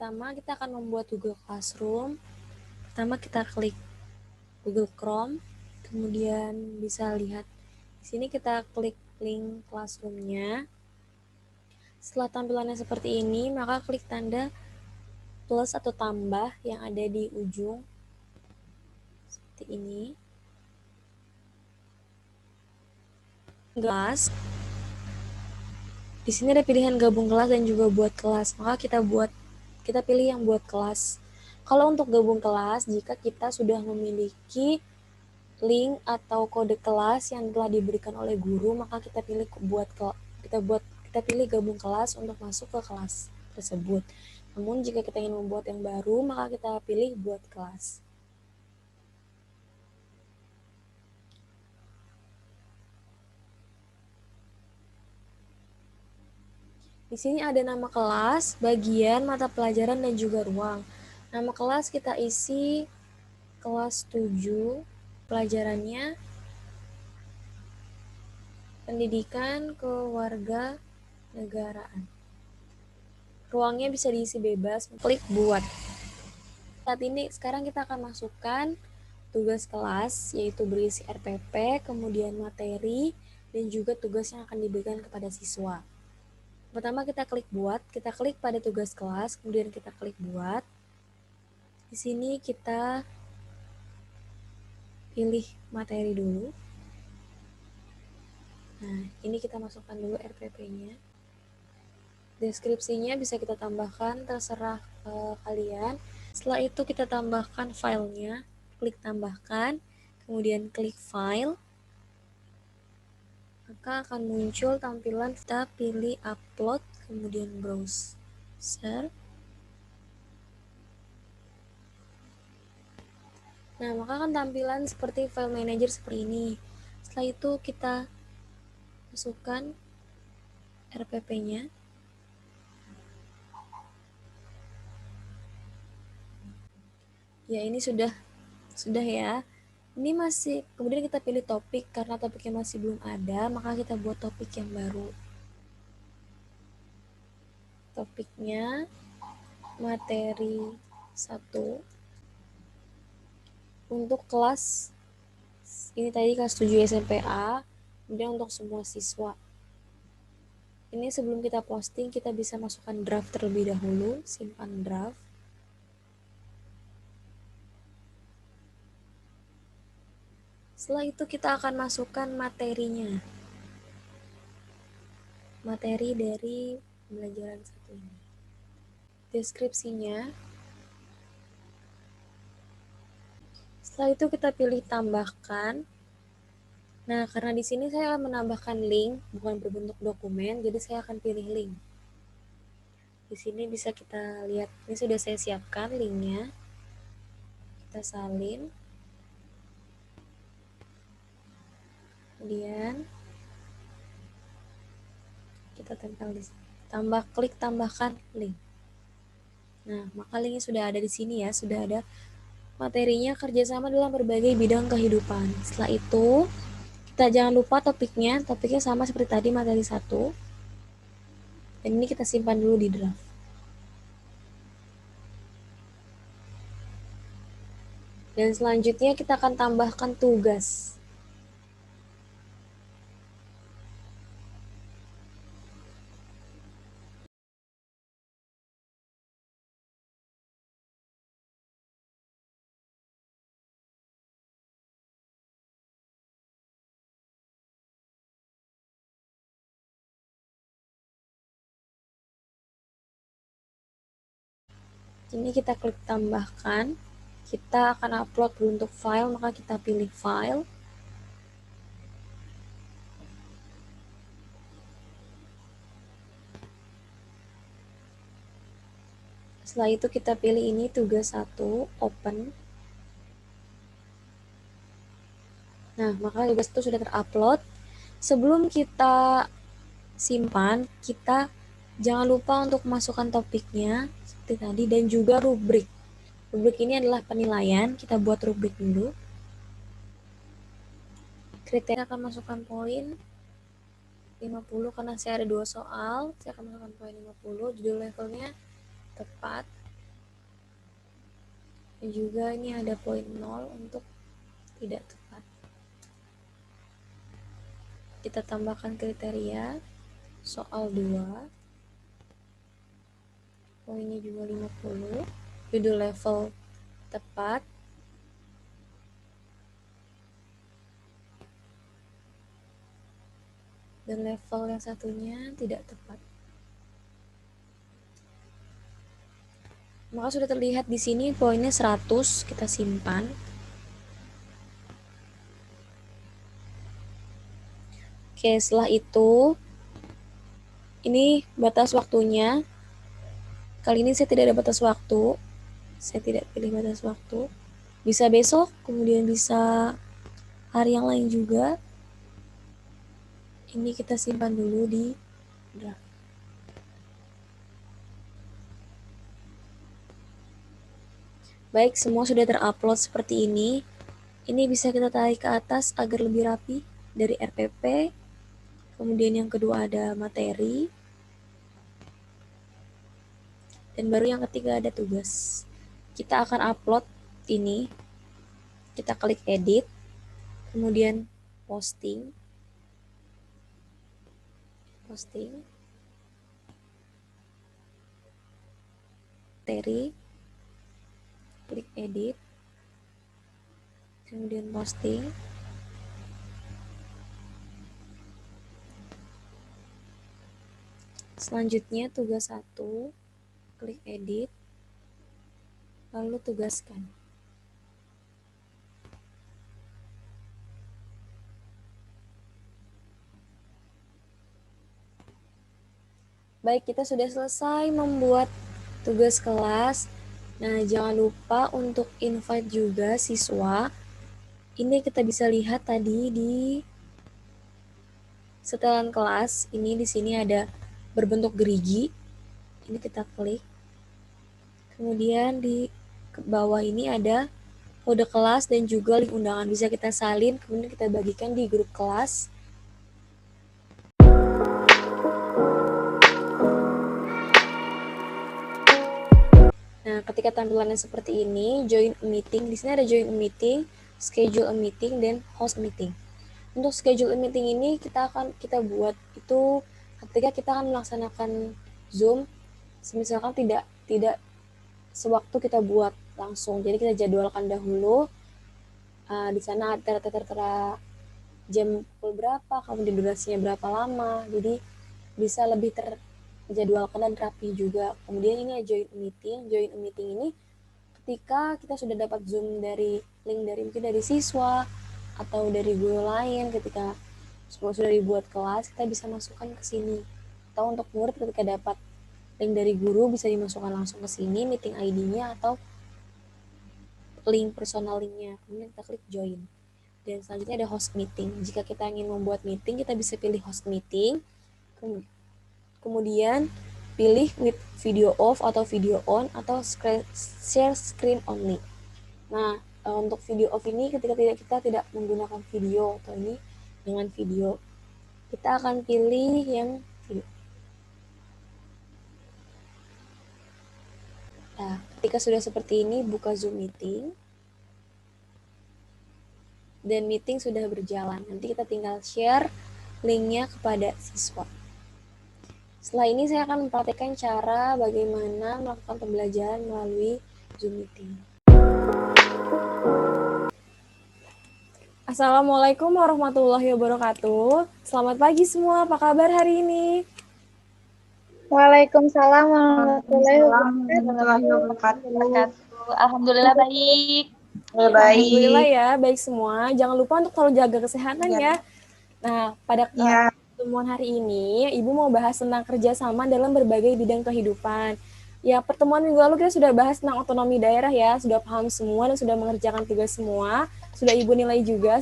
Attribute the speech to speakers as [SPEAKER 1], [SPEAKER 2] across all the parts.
[SPEAKER 1] pertama kita akan membuat Google Classroom. Pertama kita klik Google Chrome, kemudian bisa lihat di sini kita klik link Classroom-nya. Setelah tampilannya seperti ini, maka klik tanda plus atau tambah yang ada di ujung seperti ini. Kelas. Di sini ada pilihan gabung kelas dan juga buat kelas. Maka kita pilih yang buat kelas. Kalau untuk gabung kelas, jika kita sudah memiliki link atau kode kelas yang telah diberikan oleh guru, maka kita pilih kita pilih gabung kelas untuk masuk ke kelas tersebut. Namun jika kita ingin membuat yang baru, maka kita pilih buat kelas. Di sini ada nama kelas, bagian, mata pelajaran, dan juga ruang. Nama kelas kita isi kelas 7, pelajarannya pendidikan kewarganegaraan. Ruangnya bisa diisi bebas, klik buat. Sekarang kita akan masukkan tugas kelas, yaitu berisi RPP, kemudian materi, dan juga tugas yang akan diberikan kepada siswa. Pertama kita klik buat, kita klik pada tugas kelas, kemudian kita klik buat. Di sini kita pilih materi dulu. Nah, ini kita masukkan dulu RPP-nya. Deskripsinya bisa kita tambahkan, terserah kalian. Setelah itu kita tambahkan filenya, klik tambahkan, kemudian klik file. Maka akan muncul tampilan, kita pilih upload, kemudian browser. Nah, maka akan tampilan seperti file manager seperti ini. Setelah itu kita masukkan RPP-nya. Ya, ini sudah ya. Ini masih, kemudian kita pilih topik, karena topiknya masih belum ada, maka kita buat topik yang baru. Topiknya materi 1 untuk kelas ini tadi kelas 7 SMPA, kemudian untuk semua siswa. Ini sebelum kita posting, kita bisa masukkan draft terlebih dahulu, simpan draft. Setelah itu kita akan masukkan materinya. Materi dari pembelajaran 1 ini. Deskripsinya. Setelah itu kita pilih tambahkan. Nah, karena di sini saya akan menambahkan link, bukan berbentuk dokumen, jadi saya akan pilih link. Di sini bisa kita lihat, ini sudah saya siapkan linknya. Kita salin. Kemudian kita tempel di sini. Klik tambahkan link. Nah, maka linknya sudah ada di sini ya, sudah ada materinya kerjasama dalam berbagai bidang kehidupan. Setelah itu, kita jangan lupa topiknya sama seperti tadi materi 1. Dan ini kita simpan dulu di draft. Dan selanjutnya kita akan tambahkan tugas. Ini kita klik tambahkan. Kita akan upload berbentuk file, maka kita pilih file. Setelah itu kita pilih ini tugas 1, open. Nah, maka tugas itu sudah terupload. Sebelum kita simpan, kita jangan lupa untuk masukkan topiknya seperti tadi dan juga rubrik. Rubrik ini adalah penilaian, kita buat rubrik dulu. Kriteria akan masukkan poin 50 karena saya ada 2 soal, saya akan masukkan poin 50, judul levelnya tepat. Dan juga ini ada poin 0 untuk tidak tepat. Kita tambahkan kriteria soal 2. Poinnya juga 50. Judul level tepat. Dan level yang satunya tidak tepat. Maka sudah terlihat di sini poinnya 100, kita simpan. Oke, setelah itu ini batas waktunya. Kali ini saya tidak ada batas waktu. Saya tidak pilih batas waktu. Bisa besok, kemudian bisa hari yang lain juga. Ini kita simpan dulu di draft. Baik, semua sudah terupload seperti ini. Ini bisa kita tarik ke atas agar lebih rapi dari RPP. Kemudian yang kedua ada materi. Dan baru yang ketiga ada tugas. Kita akan upload ini. Kita klik edit. Kemudian posting. Materi. Klik edit. Kemudian posting. Selanjutnya tugas 1, klik edit, lalu tugaskan. Baik, kita sudah selesai membuat tugas kelas. Nah, jangan lupa untuk invite juga siswa. Ini kita bisa lihat tadi di setelan kelas. Ini di sini ada berbentuk gerigi. Ini kita klik. Kemudian di bawah ini ada kode kelas dan juga link undangan. Bisa kita salin, kemudian kita bagikan di grup kelas. Nah, ketika tampilannya seperti ini, join a meeting. Di sini ada join a meeting, schedule a meeting, dan host a meeting. Untuk schedule a meeting ini kita buat itu ketika kita akan melaksanakan Zoom, misalkan tidak sewaktu kita buat langsung. Jadi kita jadwalkan dahulu. Di sana tertera jam berapa, kemudian durasinya berapa lama. Jadi bisa lebih terjadwalkan dan rapi juga. Kemudian ini join a meeting. Join a meeting ini ketika kita sudah dapat Zoom dari link dari mungkin dari siswa atau dari guru lain, ketika sudah dibuat kelas, kita bisa masukkan ke sini. Atau untuk murid ketika dapat link dari guru bisa dimasukkan langsung ke sini, meeting ID-nya atau link personal link-nya. Kemudian kita klik join. Dan selanjutnya ada host meeting. Jika kita ingin membuat meeting, kita bisa pilih host meeting. Kemudian pilih with video off atau video on atau share screen only. Nah, untuk video off ini ketika kita tidak menggunakan video, atau ini dengan video, kita akan pilih yang video. Nah, ketika sudah seperti ini, buka Zoom meeting. Dan meeting sudah berjalan. Nanti kita tinggal share linknya kepada siswa. Setelah ini saya akan mempraktikkan cara bagaimana melakukan pembelajaran melalui Zoom meeting. Assalamualaikum warahmatullahi wabarakatuh. Selamat pagi semua, apa kabar hari ini?
[SPEAKER 2] Waalaikumsalam warahmatullahi wabarakatuh. Alhamdulillah baik.
[SPEAKER 1] Alhamdulillah ya, baik semua. Jangan lupa untuk selalu jaga kesehatan ya. Nah, pada pertemuan hari ini, Ibu mau bahas tentang kerjasama dalam berbagai bidang kehidupan. Ya, pertemuan minggu lalu kita sudah bahas tentang otonomi daerah ya, sudah paham semua dan sudah mengerjakan tugas semua. Sudah Ibu nilai juga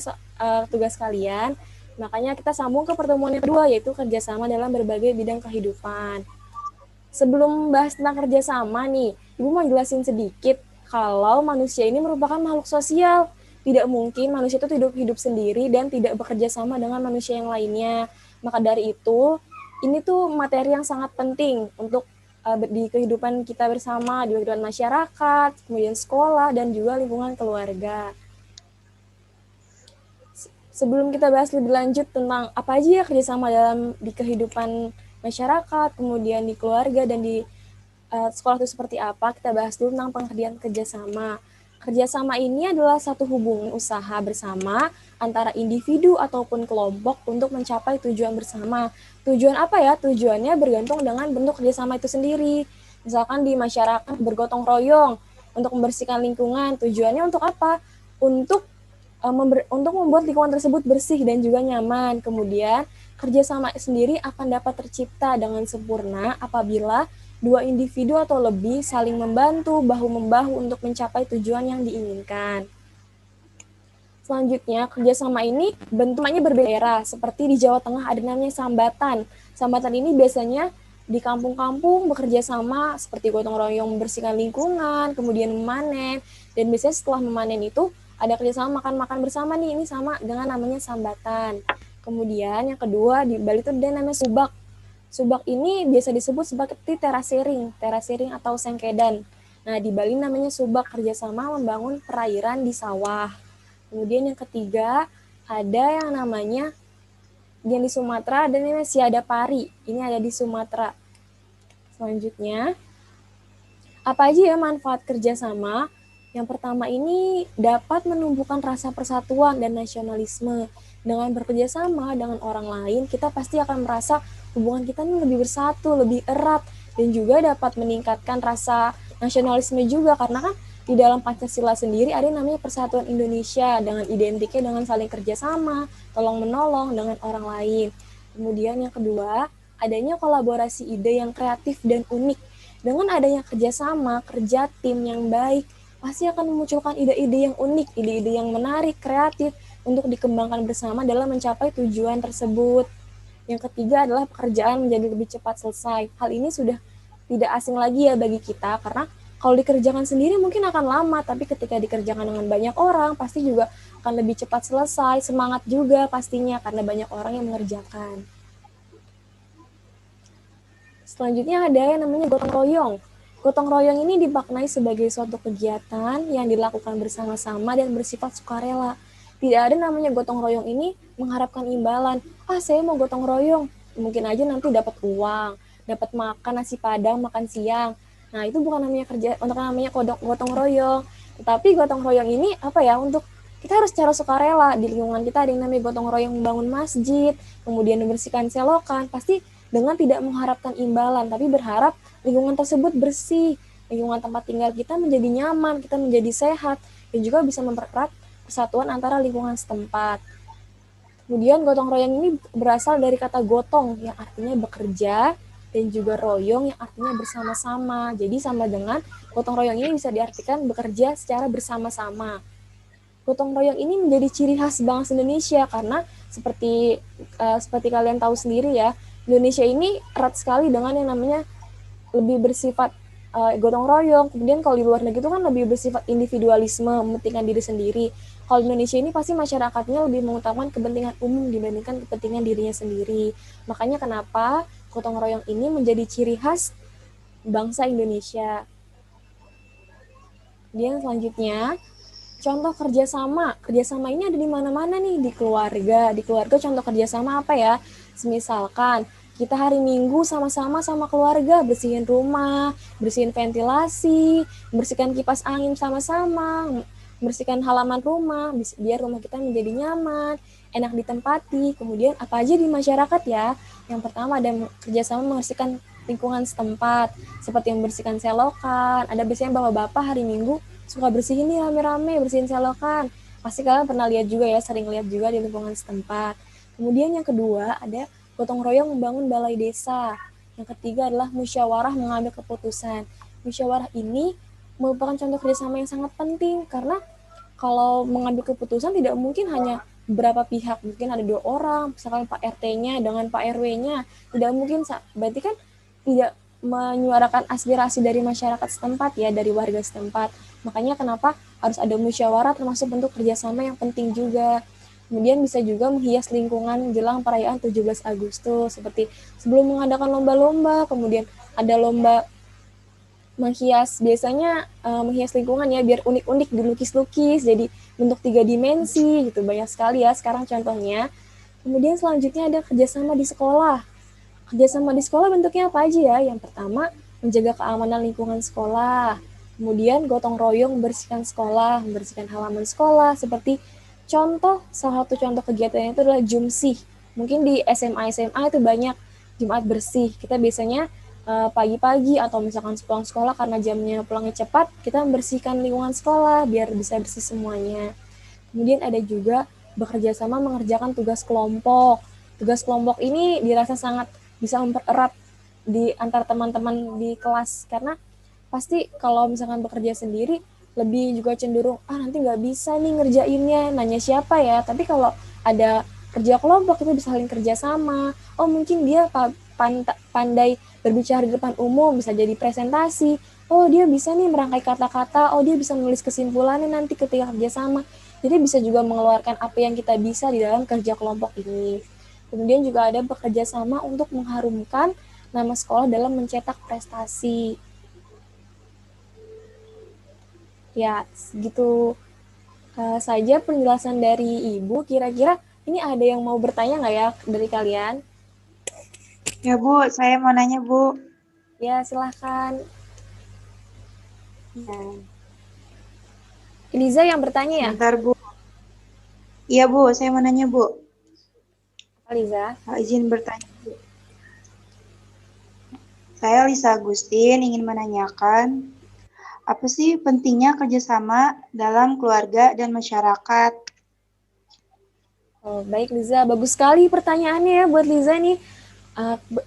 [SPEAKER 1] tugas kalian. Makanya kita sambung ke pertemuan yang kedua, yaitu kerjasama dalam berbagai bidang kehidupan. Sebelum bahas tentang kerjasama nih, Ibu mau jelasin sedikit kalau manusia ini merupakan makhluk sosial. Tidak mungkin manusia itu hidup sendiri dan tidak bekerja sama dengan manusia yang lainnya. Maka dari itu, ini tuh materi yang sangat penting untuk di kehidupan kita bersama, di kehidupan masyarakat, kemudian sekolah, dan juga lingkungan keluarga. Sebelum kita bahas lebih lanjut tentang apa aja ya kerjasama di kehidupan masyarakat, kemudian di keluarga, dan di sekolah itu seperti apa, kita bahas dulu tentang pengertian kerjasama. Kerjasama ini adalah satu hubungan usaha bersama antara individu ataupun kelompok untuk mencapai tujuan bersama. Tujuan apa ya? Tujuannya bergantung dengan bentuk kerjasama itu sendiri. Misalkan di masyarakat bergotong royong untuk membersihkan lingkungan. Tujuannya untuk apa? Untuk membuat lingkungan tersebut bersih dan juga nyaman. Kemudian, kerjasama sendiri akan dapat tercipta dengan sempurna apabila dua individu atau lebih saling membantu bahu-membahu untuk mencapai tujuan yang diinginkan. Selanjutnya, kerjasama ini bentuknya berbeda, seperti di Jawa Tengah ada namanya sambatan. Sambatan ini biasanya di kampung-kampung bekerja sama seperti gotong royong membersihkan lingkungan, kemudian memanen, dan biasanya setelah memanen itu ada kerjasama makan-makan bersama nih, ini sama dengan namanya sambatan. Kemudian yang kedua di Bali itu ada namanya subak. Subak ini biasa disebut seperti terasering atau sengkedan. Nah di Bali namanya subak, kerjasama membangun perairan di sawah. Kemudian yang ketiga ada yang namanya yang di Sumatera ada namanya siada pari, ini ada di Sumatera. Selanjutnya apa aja ya manfaat kerjasama? Yang pertama ini dapat menumbuhkan rasa persatuan dan nasionalisme. Dengan bekerja sama dengan orang lain, kita pasti akan merasa hubungan kita ini lebih bersatu, lebih erat, dan juga dapat meningkatkan rasa nasionalisme juga, karena kan di dalam Pancasila sendiri ada yang namanya Persatuan Indonesia dengan identiknya dengan saling kerjasama, tolong-menolong dengan orang lain. Kemudian yang kedua, adanya kolaborasi ide yang kreatif dan unik. Dengan adanya kerjasama, kerja tim yang baik, pasti akan memunculkan ide-ide yang unik, ide-ide yang menarik, kreatif, untuk dikembangkan bersama dalam mencapai tujuan tersebut. Yang ketiga adalah pekerjaan menjadi lebih cepat selesai. Hal ini sudah tidak asing lagi ya bagi kita, karena kalau dikerjakan sendiri mungkin akan lama, tapi ketika dikerjakan dengan banyak orang, pasti juga akan lebih cepat selesai, semangat juga pastinya, karena banyak orang yang mengerjakan. Selanjutnya ada yang namanya gotong royong. Gotong royong ini dimaknai sebagai suatu kegiatan yang dilakukan bersama-sama dan bersifat sukarela. Tidak ada namanya gotong royong ini mengharapkan imbalan. Saya mau gotong royong. Mungkin aja nanti dapat uang, dapat makan nasi padang, makan siang. Nah, itu bukan namanya kerja, untuk namanya gotong royong. Tetapi gotong royong ini untuk kita harus secara sukarela. Di lingkungan kita ada yang namanya gotong royong membangun masjid, kemudian membersihkan selokan. Pasti dengan tidak mengharapkan imbalan, tapi berharap lingkungan tersebut bersih, lingkungan tempat tinggal kita menjadi nyaman, kita menjadi sehat, dan juga bisa mempererat persatuan antara lingkungan setempat. Kemudian gotong royong ini berasal dari kata gotong yang artinya bekerja, dan juga royong yang artinya bersama-sama. Jadi sama dengan gotong royong ini bisa diartikan bekerja secara bersama-sama. Gotong royong ini menjadi ciri khas bangsa Indonesia karena seperti kalian tahu sendiri ya, Indonesia ini erat sekali dengan yang namanya lebih bersifat gotong royong. Kemudian kalau di luar negeri itu kan lebih bersifat individualisme, mementingkan diri sendiri. Kalau di Indonesia ini pasti masyarakatnya lebih mengutamakan kepentingan umum dibandingkan kepentingan dirinya sendiri. Makanya kenapa gotong royong ini menjadi ciri khas bangsa Indonesia. Kemudian selanjutnya, contoh kerjasama. Kerjasama ini ada di mana-mana nih, di keluarga. Di keluarga contoh kerjasama apa ya? Semisalkan kita hari Minggu sama-sama sama keluarga bersihin rumah, bersihin ventilasi, bersihkan kipas angin sama-sama, bersihkan halaman rumah, biar rumah kita menjadi nyaman, enak ditempati. Kemudian apa aja di masyarakat ya? Yang pertama ada kerjasama membersihkan lingkungan setempat, seperti membersihkan selokan. Ada biasanya bapak-bapak hari Minggu suka bersihin nih rame-rame, bersihin selokan. Pasti kalian pernah lihat juga ya, sering lihat juga di lingkungan setempat. Kemudian yang kedua ada gotong royong membangun balai desa. Yang ketiga adalah musyawarah mengambil keputusan. Musyawarah ini merupakan contoh kerjasama yang sangat penting, karena kalau mengambil keputusan tidak mungkin hanya beberapa pihak, mungkin ada 2 orang, misalkan Pak RT-nya dengan Pak RW-nya, tidak mungkin, berarti kan tidak menyuarakan aspirasi dari masyarakat setempat ya, dari warga setempat. Makanya kenapa harus ada musyawarah, termasuk bentuk kerjasama yang penting juga. Kemudian bisa juga menghias lingkungan jelang perayaan 17 Agustus, seperti sebelum mengadakan lomba-lomba, kemudian ada lomba menghias, biasanya menghias lingkungan ya, biar unik-unik, dilukis-lukis, jadi bentuk 3 dimensi gitu, banyak sekali ya sekarang contohnya. Kemudian selanjutnya ada kerjasama di sekolah. Kerjasama di sekolah bentuknya apa aja ya? Yang pertama, menjaga keamanan lingkungan sekolah. Kemudian gotong royong membersihkan sekolah, membersihkan halaman sekolah, seperti salah satu contoh kegiatannya itu adalah Jumsih. Mungkin di SMA itu banyak Jumat bersih. Kita biasanya pagi-pagi atau misalkan pulang sekolah karena jamnya pulangnya cepat, kita membersihkan lingkungan sekolah biar bisa bersih semuanya. Kemudian ada juga bekerja sama mengerjakan tugas kelompok. Tugas kelompok ini dirasa sangat bisa mempererat di antar teman-teman di kelas, karena pasti kalau misalkan bekerja sendiri lebih juga cenderung nanti nggak bisa nih ngerjainnya, nanya siapa ya. Tapi kalau ada kerja kelompok kita bisa saling kerja sama. Oh mungkin dia pandai berbicara di depan umum, bisa jadi presentasi. Oh dia bisa nih merangkai kata-kata. Oh dia bisa menulis kesimpulannya nanti ketika kerja sama. Jadi bisa juga mengeluarkan apa yang kita bisa di dalam kerja kelompok ini. Kemudian juga ada bekerja sama untuk mengharumkan nama sekolah dalam mencetak prestasi. Ya, segitu saja penjelasan dari Ibu. Kira-kira ini ada yang mau bertanya nggak ya dari kalian?
[SPEAKER 2] Ya Bu, saya mau nanya Bu.
[SPEAKER 1] Ya, silahkan.
[SPEAKER 2] Ya,
[SPEAKER 1] Eliza yang bertanya ya?
[SPEAKER 2] sebentar Bu. Iya Bu, saya mau nanya Bu.
[SPEAKER 1] Eliza?
[SPEAKER 2] Izin bertanya Bu. Saya Lisa Agustin ingin menanyakan, apa sih pentingnya kerjasama dalam keluarga dan masyarakat?
[SPEAKER 1] Oh, baik Liza, bagus sekali pertanyaannya ya buat Liza nih.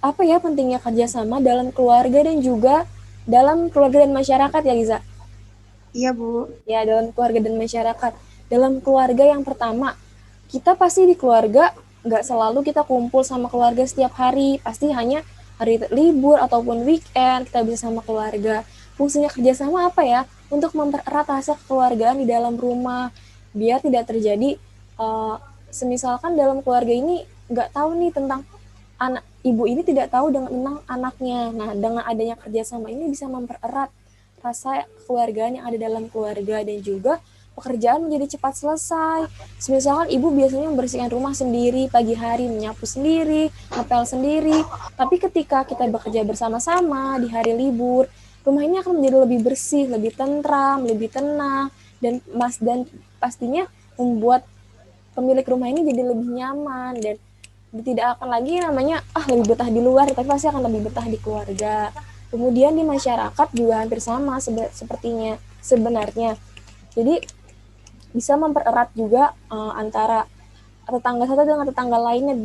[SPEAKER 1] Apa ya pentingnya kerjasama dalam keluarga dan juga dalam keluarga dan masyarakat ya Liza?
[SPEAKER 2] Iya Bu.
[SPEAKER 1] Ya, dalam keluarga dan masyarakat. Dalam keluarga yang pertama, kita pasti di keluarga nggak selalu kita kumpul sama keluarga setiap hari. Pasti hanya hari libur ataupun weekend kita bisa sama keluarga. Fungsinya kerjasama apa ya? Untuk mempererat rasa kekeluargaan di dalam rumah. Biar tidak terjadi, semisalkan dalam keluarga ini nggak tahu nih tentang anak, ibu ini tidak tahu tentang anaknya. Nah, dengan adanya kerjasama ini bisa mempererat rasa kekeluargaan yang ada dalam keluarga, dan juga pekerjaan menjadi cepat selesai. Misalkan ibu biasanya membersihkan rumah sendiri pagi hari, menyapu sendiri, ngepel sendiri. Tapi ketika kita bekerja bersama-sama di hari libur, rumah ini akan menjadi lebih bersih, lebih tentram, lebih tenang, dan pastinya membuat pemilik rumah ini jadi lebih nyaman, dan tidak akan lagi namanya lebih betah di luar, tapi pasti akan lebih betah di keluarga. Kemudian di masyarakat juga hampir sama sepertinya sebenarnya. Jadi bisa mempererat juga antara tetangga satu dengan tetangga lainnya,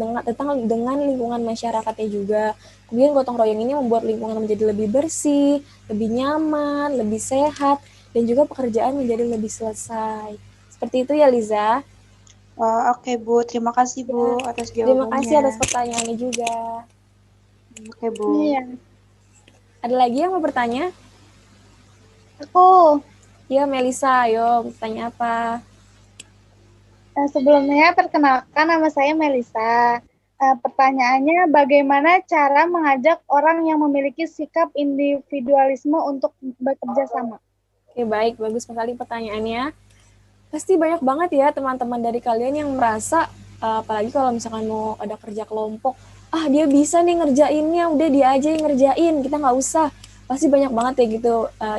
[SPEAKER 1] dengan lingkungan masyarakatnya juga. Kemudian gotong royong ini membuat lingkungan menjadi lebih bersih, lebih nyaman, lebih sehat, dan juga pekerjaan menjadi lebih selesai. Seperti itu ya Liza.
[SPEAKER 2] Oke Bu, terima kasih Bu
[SPEAKER 1] Ya,
[SPEAKER 2] atas
[SPEAKER 1] terima kasih
[SPEAKER 2] jawabannya.
[SPEAKER 1] atas pertanyaannya juga.
[SPEAKER 2] Oke Bu.
[SPEAKER 3] Iya,
[SPEAKER 1] Ada lagi yang mau bertanya?
[SPEAKER 3] aku
[SPEAKER 1] Ya, Melisa, ayo bertanya apa?
[SPEAKER 3] sebelumnya perkenalkan nama saya Melisa. Pertanyaannya, bagaimana cara mengajak orang yang memiliki sikap individualisme untuk bekerja sama?
[SPEAKER 1] Oke, baik, bagus sekali pertanyaannya. Pasti banyak banget ya teman-teman dari kalian yang merasa, apalagi kalau misalkan mau ada kerja kelompok, dia bisa nih ngerjainnya, udah dia aja yang ngerjain, kita nggak usah. Pasti banyak banget ya gitu.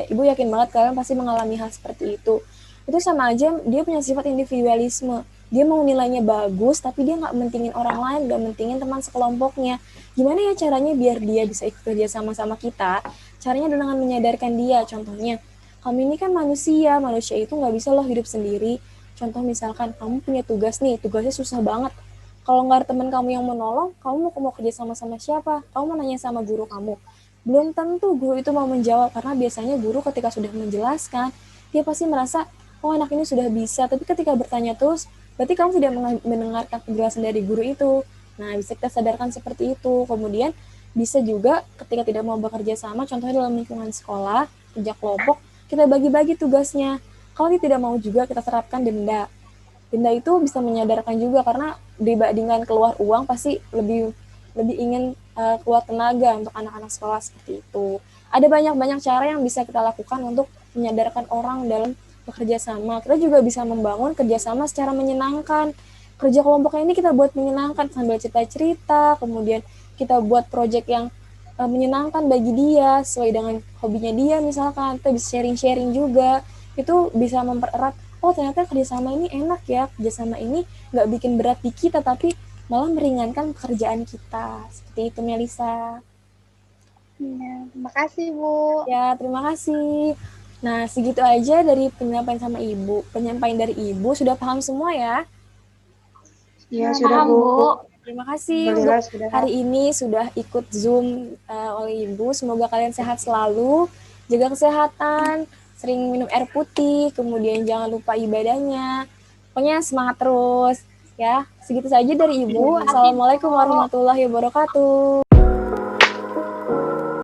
[SPEAKER 1] Ibu yakin banget kalian pasti mengalami hal seperti itu. Itu sama aja dia punya sifat individualisme. Dia mau nilainya bagus, tapi dia nggak mentingin orang lain, nggak mentingin teman sekelompoknya. Gimana ya caranya biar dia bisa ikut kerja sama-sama kita? Caranya dengan menyadarkan dia, contohnya, kamu ini kan manusia itu nggak bisa loh hidup sendiri. Contoh misalkan kamu punya tugas nih, tugasnya susah banget. Kalau nggak ada teman kamu yang menolong, kamu mau kerja sama-sama siapa? Kamu mau nanya sama guru kamu. Belum tentu guru itu mau menjawab, karena biasanya guru ketika sudah menjelaskan, dia pasti merasa, oh anak ini sudah bisa. Tapi ketika bertanya terus, berarti kamu tidak mendengarkan penjelasan dari guru itu. Nah, bisa kita sadarkan seperti itu. Kemudian bisa juga ketika tidak mau bekerja sama, contohnya dalam lingkungan sekolah, kerja kelompok, kita bagi-bagi tugasnya. Kalau tidak mau juga kita terapkan denda. Denda itu bisa menyadarkan juga, karena dibandingkan keluar uang pasti lebih ingin keluar tenaga untuk anak-anak sekolah seperti itu. Ada banyak-banyak cara yang bisa kita lakukan untuk menyadarkan orang dalam bekerja sama. Kita juga bisa membangun kerjasama secara menyenangkan. Kerja kelompoknya ini kita buat menyenangkan sambil cerita-cerita, kemudian kita buat project yang menyenangkan bagi dia sesuai dengan hobinya dia, misalkan kita bisa sharing-sharing juga. Itu bisa mempererat, oh ternyata kerjasama ini enak ya, kerjasama ini nggak bikin berat di kita tapi malah meringankan pekerjaan kita. Seperti itu, Melisa.
[SPEAKER 3] Ya, terima kasih Bu.
[SPEAKER 1] Ya, terima kasih. Nah, segitu aja dari penyampaian sama Ibu. Penyampaian dari Ibu sudah paham semua ya?
[SPEAKER 2] Ya,
[SPEAKER 3] Nah,
[SPEAKER 2] sudah
[SPEAKER 3] paham
[SPEAKER 2] Bu.
[SPEAKER 3] Bu.
[SPEAKER 1] Terima kasih untuk
[SPEAKER 2] Alhamdulillah sudah.
[SPEAKER 1] hari ini sudah ikut Zoom oleh Ibu. Semoga kalian sehat selalu, jaga kesehatan, sering minum air putih, kemudian jangan lupa ibadahnya. Pokoknya semangat terus ya. Segitu saja dari Ibu.
[SPEAKER 3] Terima kasih Bu.
[SPEAKER 1] Assalamualaikum warahmatullahi wabarakatuh.